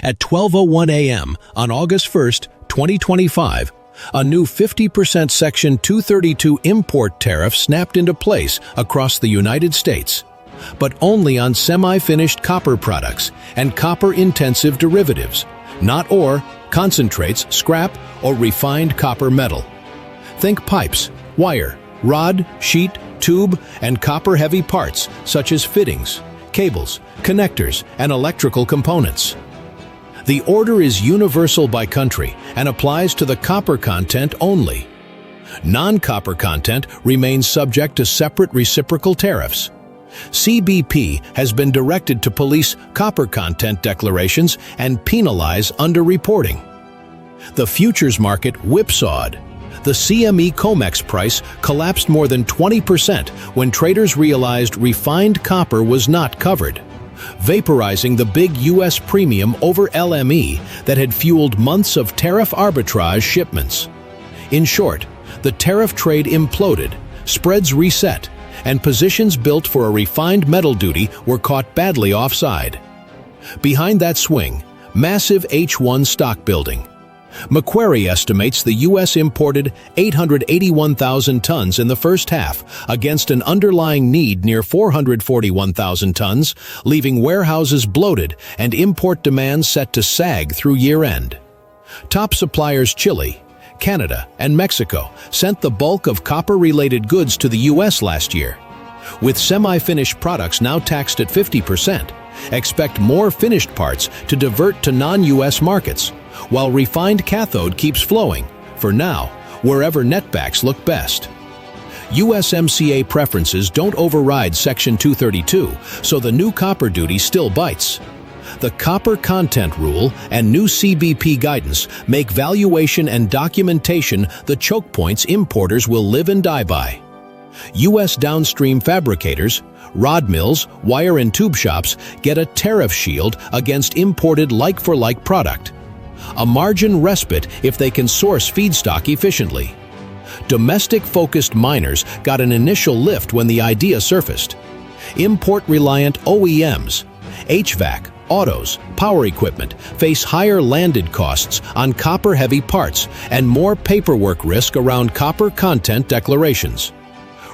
At 12:01 a.m. on August 1st, 2025, a new 50% Section 232 import tariff snapped into place across the United States, but only on semi-finished copper products and copper-intensive derivatives, not ore, concentrates, scrap, or refined copper metal. Think pipes, wire, rod, sheet, tube, and copper-heavy parts such as fittings, cables, connectors, and electrical components. The order is universal by country and applies to the copper content only. Non-copper content remains subject to separate reciprocal tariffs. CBP has been directed to police copper content declarations and penalize underreporting. The futures market whipsawed. The CME Comex price collapsed more than 20% when traders realized refined copper was not covered, vaporizing the big U.S. premium over LME that had fueled months of tariff arbitrage shipments. In short, the tariff trade imploded, spreads reset, and positions built for a refined metal duty were caught badly offside. Behind that swing, massive H1 stock building. Macquarie estimates the U.S. imported 881,000 tons in the first half against an underlying need near 441,000 tons, leaving warehouses bloated and import demand set to sag through year-end. Top suppliers Chile, Canada, and Mexico sent the bulk of copper-related goods to the U.S. last year. With semi-finished products now taxed at 50%, expect more finished parts to divert to non-U.S. markets, while refined cathode keeps flowing, for now, wherever netbacks look best. USMCA preferences don't override Section 232, so the new copper duty still bites. The copper content rule and new CBP guidance make valuation and documentation the choke points importers will live and die by. U.S. downstream fabricators, rod mills, wire and tube shops get a tariff shield against imported like-for-like product. A margin respite if they can source feedstock efficiently. Domestic-focused miners got an initial lift when the idea surfaced. Import-reliant OEMs, HVAC, autos, power equipment face higher landed costs on copper-heavy parts and more paperwork risk around copper content declarations.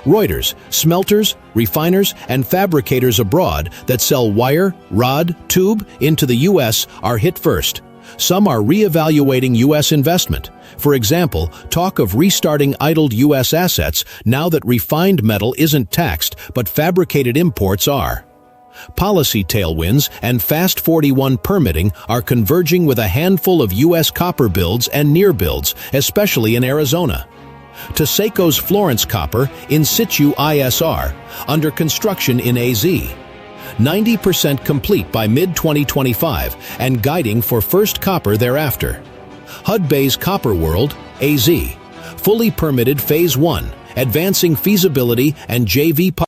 Reuters, smelters, refiners, and fabricators abroad that sell wire, rod, tube into the U.S. are hit first. Some are re-evaluating U.S. investment. For example, talk of restarting idled U.S. assets now that refined metal isn't taxed, but fabricated imports are. Policy tailwinds and Fast 41 permitting are converging with a handful of U.S. copper builds and near builds, especially in Arizona. Taseko's Florence Copper in situ ISR, under construction in AZ. 90% complete by mid-2025 and guiding for first copper thereafter. Hudbay's Copper World, AZ. Fully permitted Phase 1, advancing feasibility and JV